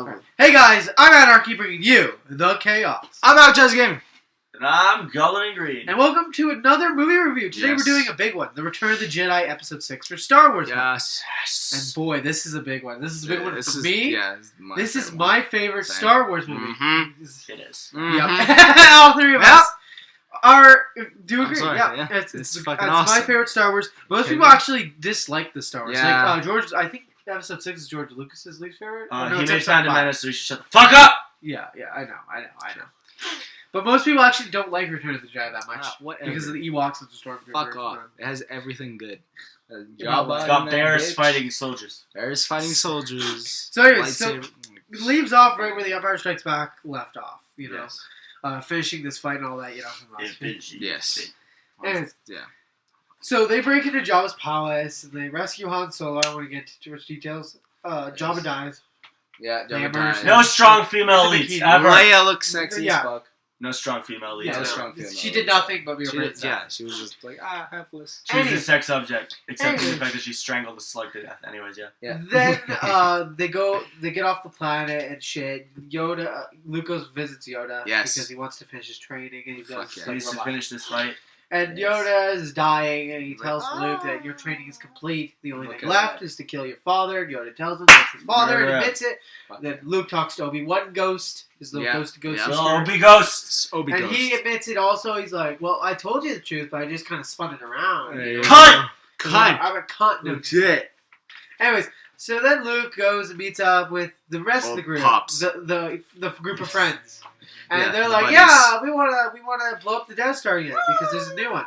Lovely. Hey guys, I'm Anarchy bringing you the chaos. I'm out just gaming. And I'm Golden and Green. And welcome to another movie review. Today we're doing a big one. The Return of the Jedi Episode 6 for Star Wars. Yes. And boy, this is a big one. This is a big one for me. Yeah, this is my favorite Star Wars movie. Mm-hmm. It is. Mm-hmm. Yep. All three of us do agree. Sorry, yeah. It's fucking it's awesome. my favorite Star Wars. Most people actually dislike the Star Wars. Yeah. Like George, I think Episode 6 is George Lucas's least favorite. He made Sound of Menace, so you should shut the fuck up! Yeah, I know. But most people actually don't like Return of the Jedi that much because of the Ewoks and the Stormtroopers. Fuck off. It has everything good. It's got bears fighting soldiers. Bears fighting soldiers. So anyways, it leaves off right where the Empire Strikes Back left off. You know, finishing this fight and all that. You know, from last week. Yes. Anyways, yeah. So they break into Jabba's palace and they rescue Han Solo. I don't want to get into too much details. Jabba dies. Yeah, Jabba dies. No strong female leads ever. Leia looks sexy as fuck. No strong female leads. Yeah, ever. strong female she did nothing but be a princess. Yeah, she was just like, helpless. She was a sex object, except for the fact that she strangled the slug to death. Anyways, yeah. Then they get off the planet and shit. Luke visits Yoda because he wants to finish his training and he needs to finish this fight. And Yoda is dying, and he tells Luke that your training is complete. The only thing left is to kill your father. And Yoda tells him that's his father and admits it. Then Luke talks to Obi-Wan Ghost, his little ghost sister. Obi-Ghost. And he admits it also. He's like, well, I told you the truth, but I just kind of spun it around. Cunt! I'm a cunt. Legit. Anyways, so then Luke goes and meets up with the rest of the group. Pops. The group of friends. And they're like, buddies. we wanna blow up the Death Star again because there's a new one.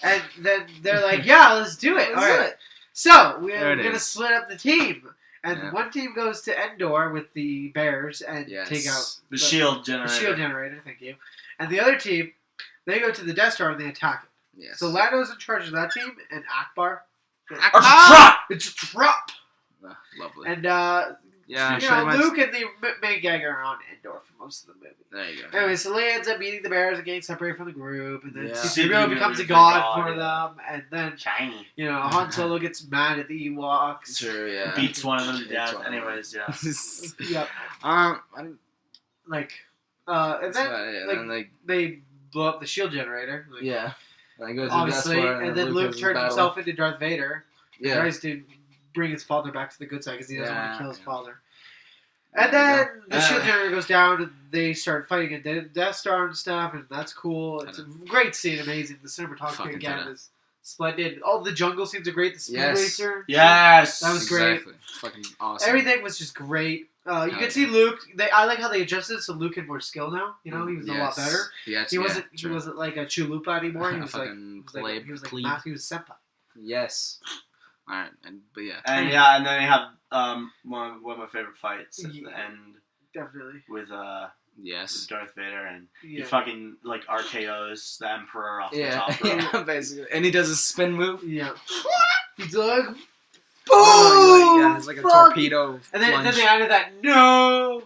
And then they're like, yeah, let's do it. All right. So we're gonna split up the team. And one team goes to Endor with the bears and take out the shield generator. The shield generator, thank you. And the other team, they go to the Death Star and they attack it. Yes. So Lando's in charge of that team, and Akbar. It's a trap. Lovely. And yeah, Luke and the main gang are on Endor for most of the movie. There you go. Anyway, so Leia ends up meeting the bears and getting separated from the group, and then C-3PO becomes a god for them, and then shiny. Han Solo gets mad at the Ewoks. Sure, yeah. Beats one of them to death. Anyways, Yep. And then they blow up the shield generator. And obviously, and then Luke turns himself into Darth Vader. Yeah. Tries to bring his father back to the good side because he doesn't want to kill his father. And then the shield generator goes down, and they start fighting a Death Star and stuff, and that's cool. It's a great scene, amazing. The cinematography again is splendid. All the jungle scenes are great. The speed racer, yes, that was great. Fucking awesome. Everything was just great. You can see Luke. I like how they adjusted so Luke had more skill now. You know, he was a lot better. He wasn't like a Chulupa anymore. He was he was senpai. Yes. All right, but and then they have one of my favorite fights at the end. Definitely. With with Darth Vader, and he fucking like RKO's the Emperor off the top rope. Yeah, basically. And he does a spin move. Yeah. He's like, boom! It's like a torpedo. And then they added that no,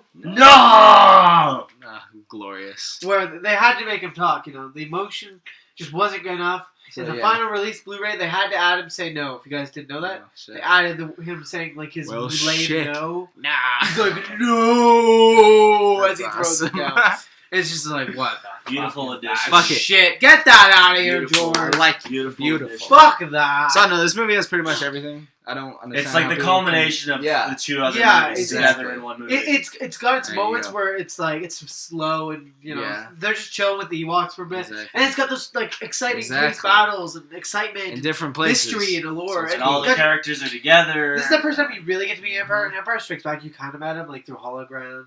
glorious. where they had to make him talk. You know, the emotion just wasn't good enough. In the final release Blu-ray, they had to add him say no. If you guys didn't know that, they added him saying like his lame no. Nah. He's like no as he throws it down. It's just like what the beautiful addition. Fuck it. Shit, get that out of here, George. I like beautiful. Fuck that. So no, this movie has pretty much everything. I don't understand. It's like the culmination of the two other movies together in one movie. It's got its moments where it's like it's slow and they're just chilling with the Ewoks for a bit, and it's got those like exciting police battles and excitement in different places, mystery and allure, and all the characters are together. This is the first time you really get to meet Empire. And Empire Strikes Back, you kind of met him like through holograms.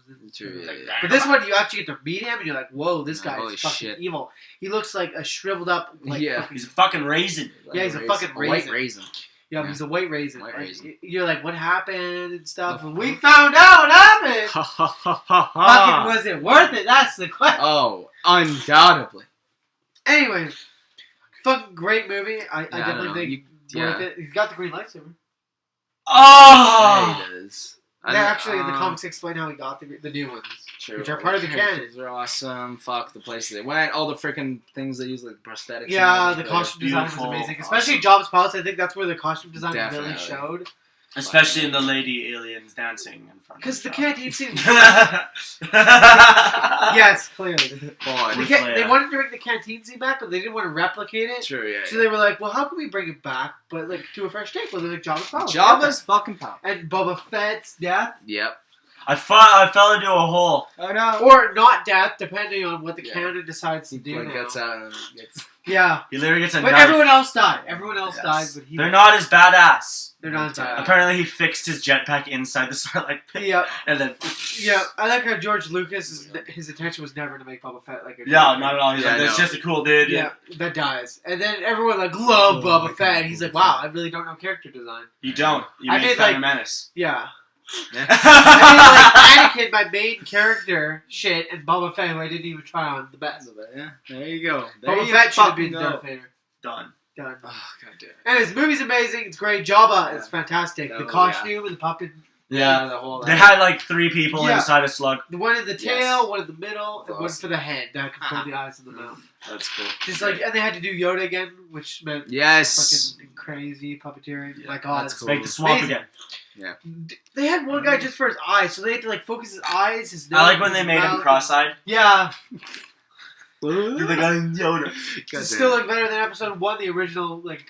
But this one, you actually get to meet him, and you're like, whoa, this guy is fucking evil. He looks like a shriveled up. He's a fucking raisin. Yeah, he's a fucking raisin. White raisin. Yeah, he's a white raisin. You're like, what happened and stuff. And we found out what happened. Fucking was it worth it? That's the question. Oh, undoubtedly. Anyways, fucking great movie. I definitely think worth it. He's got the green lightsaber. Oh! Yeah, it is. They actually, in the comics, explain how he got the new ones. True. Which are part of the canon. They're awesome. Fuck the places they went. All the freaking things they use, like prosthetics. Yeah, the costume design was amazing. Especially Jabba's Palace. I think that's where the costume design really showed. Especially the lady aliens dancing in front of Because the shop. canteen scene. Yes, clearly. They wanted to bring the canteen scene back, but they didn't want to replicate it. True, yeah. So they were like, well, how can we bring it back, but like do a fresh take? Well, they're like Jabba's power. Jabba's fucking power. And Boba Fett's death. Yep. I fell into a hole. Oh no. Or not death, depending on what the canon decides to do. Gets out and gets... Yeah. He literally gets a But knife. everyone else died. Everyone else died, but he. They're not as badass. They're not as badass. Apparently, he fixed his jetpack inside the Starlight Pit. Yep. And then. Yeah, I like how George Lucas, his intention was never to make Boba Fett like a. Yeah, not at all. He's like, that's just a cool dude. Yeah, that dies. And then everyone like love Boba Fett. And he's like, wow, I really don't know character design. You don't. You I made made, Phantom like- Menace. Yeah. Yeah. I mean, like Anakin, my main character, shit, and Boba Fett, who I didn't even try on the best. Yeah, there you go. Boba Fett should have been Darth Vader. Done. Done. Oh, god damn. Anyways, the movie's amazing. It's great. Jabba, Yeah. it's fantastic. That The was- costume and the puppet. Yeah. The whole. They had like 3 people Yeah. inside a slug. The one in the tail, Yes. one in the middle, and one for the head that controlled the eyes and the mouth. That's cool. Just like, and they had to do Yoda again, which meant Yes. fucking crazy puppeteering. Yeah, My God, that's cool. Make the swamp Amazing. again. They had one guy just for his eyes, so they had to like focus his eyes, his nose. I like when they his made him mouth. cross-eyed. Yeah, Dude, they got Yoda. it's still like better than episode 1, the original like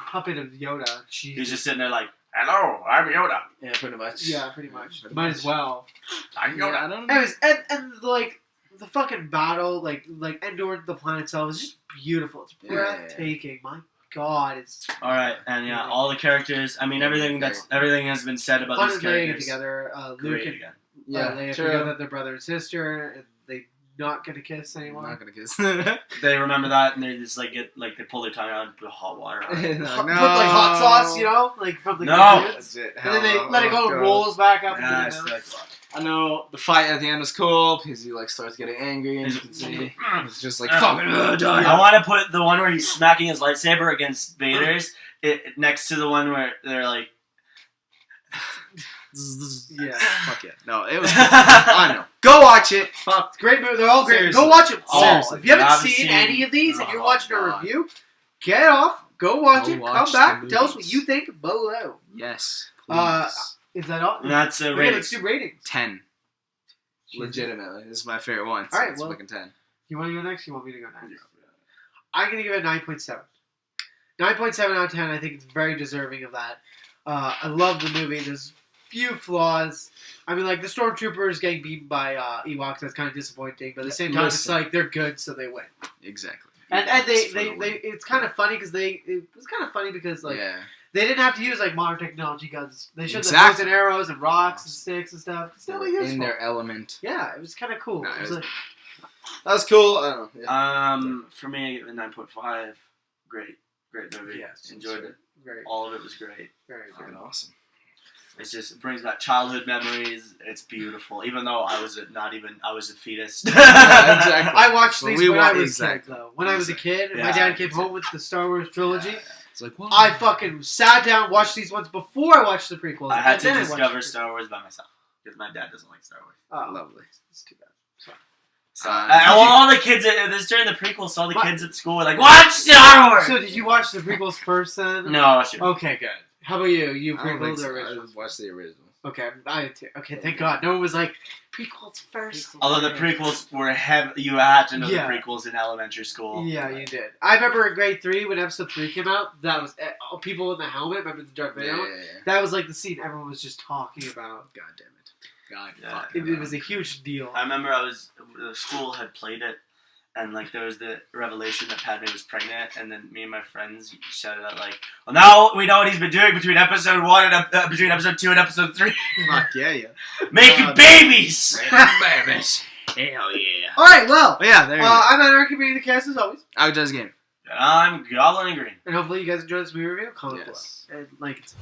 puppet of Yoda. He's Jesus. just sitting there like, hello, I'm Yoda. Yeah, pretty much. Yeah, pretty much. Pretty Might much. as well. I'm Yeah, Yoda. I don't know. Anyways, and like the fucking battle, like Endor, the planet itself, is just beautiful. It's Yeah. breathtaking. My God, it's All right, and yeah, all the characters. I mean, everything has been said about Han these and Leia get characters. together. Luke Great and again. Leia true. figure out that they're brother and sister, and they not gonna kiss I'm anymore. not gonna kiss. They remember that, and they just like get like they pull their tongue out and put hot water on it. No. Put like hot sauce, you know, like from the No. cartoons. That's it. And then they let it go and God. rolls back up. Yeah, into it's the like, I know the fight at the end was cool because he like starts getting angry and you can see it's just like fucking die. I want to put the one where he's smacking his lightsaber against Vader's next to the one where they're like. Yeah. Fuck yeah. No, it was cool. I know. Go watch it. Fuck. It's a great movie. They're all great. Seriously. Go watch them all. Seriously. If you haven't haven't seen seen- any of these and you're Oh, watching a God. review, get off. Go watch Go it. watch Come back. the Tell us what movies. you think below. Yes. Uh, Please. Is that all? And that's a Okay, rating. let's do ratings. 10. Legitimately. This is my favorite one. So All right, it's well- fucking 10. You want to go next? You want me to go next? I'm going to give it a 9.7. 9.7 out of 10. I think it's very deserving of that. I love the movie. There's few flaws. I mean, like, the Stormtroopers getting beaten by Ewoks, that's kind of disappointing. But at the same time, it's Listen. like, they're good, so they win. Exactly. And Yes, they for the win. it's kind of funny because like, yeah. they didn't have to use, like, modern technology guns. They should have Exactly. bows and arrows and rocks and sticks and stuff. It's still useful. In their element. Yeah, it was kind of cool. No, it was it was- like, That was cool. I don't know. Yeah. For me, I give it a 9.5. Great movie. Yes, Enjoyed it. very, All of it was great. very good. Fucking awesome. It brings back childhood memories. It's beautiful. Even though I was a fetus. Yeah, exactly. I watched But these we when I wa- was exactly. a kid, though. When I was a kid, and my Yeah, dad came home with the Star Wars trilogy, It's like, what? I fucking sat down, watched these ones before I watched the prequels. I had and to then watched discover the Star Wars by myself because my dad doesn't like Star Wars. prequels. Oh, Lovely. it's too bad. Sorry. So, Did all the kids, this during the prequels, so all the kids at school were like, "Watch Star Wars!" So did you watch the prequels first then? No, I watched it. Okay, good. How about you? You I don't think prequels so. or I originals? just watched the original. Okay, I did too. Okay, thank God. No one was like, prequels first. Although the prequels were heavy, you had to know Yeah. the prequels in elementary school. Yeah, you did. I remember in grade 3 when episode 3 came out, that was people in the helmet, remember the Darth Vader Yeah, one? yeah, yeah. That was like the scene everyone was just talking about. God damn it. God Yeah. fucking It was a huge deal. I remember the school had played it, and like there was the revelation that Padme was pregnant, and then me and my friends shouted out like, "Well, now we know what he's been doing between episode 1 and between episode 2 and episode 3, Fuck yeah, yeah. making babies." Babies. Hell yeah. Alright, well, But yeah, there you go. I'm Anarchy being the cast as always. Outdoes game. And I'm Goblin and Green. And hopefully you guys enjoyed this movie review. Comment Yes. below. And like it.